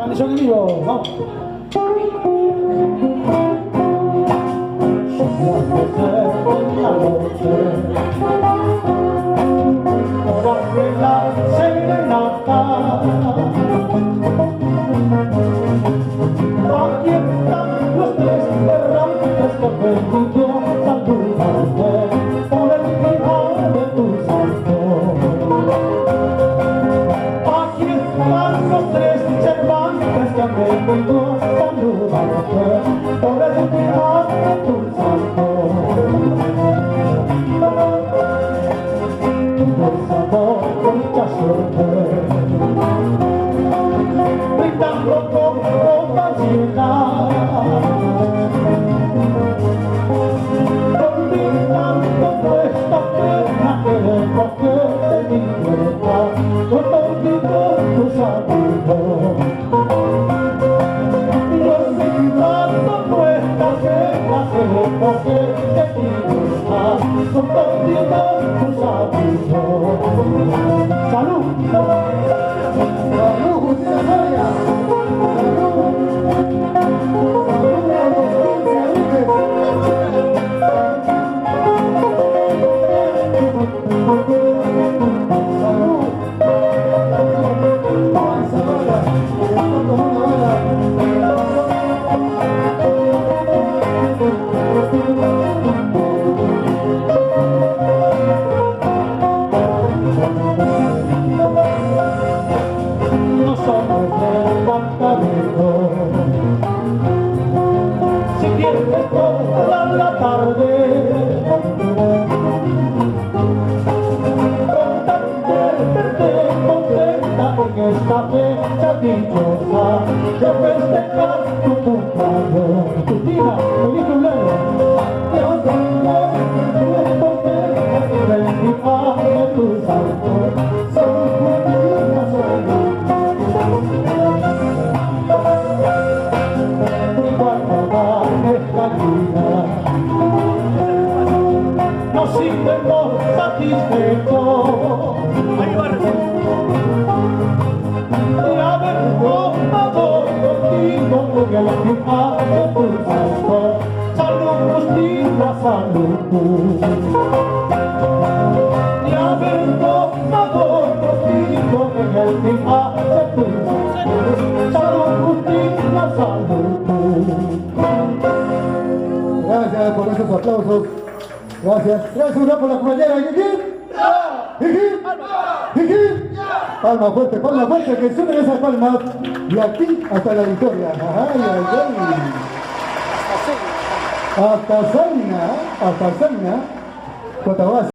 Canción en vivo, vamos. Ahora que la serenata, aquí están los tres errantes que permitió saludarte por el final de tu santo. Aquí están los tres Cervantes que han venido saludarte por el final de tu santo. Por favor, con mucha suerte, brindando con copas llenas, olvidando nuestra pena que recoge de mi libertad, no te olvido tus amigos. Olvidando nuestras penas que recoge de mi libertad, no te olvido tus amigos. ¡Salud! ¡Salud, Justina Soria! No somos del departamento, si quieres toda la tarde, contenta en esta fecha dichosa de festejar tu cumpleaños. Cristina, feliz cumpleaños. Yo tengo contenta del día de tu santo. Nos sintiendo satisfechos de haber tomado contigo en el final de tu santo. Salud, Justina, salud. De haber tomado contigo en el final de tu santo. Salud, Justina, salud. Gracias por esos aplausos. Gracias. Gracias una por la compañera. Palma fuerte, que suben esas palmas. Y aquí hasta la victoria. Ay, ay, ay. Hasta Zaina. Cotabas.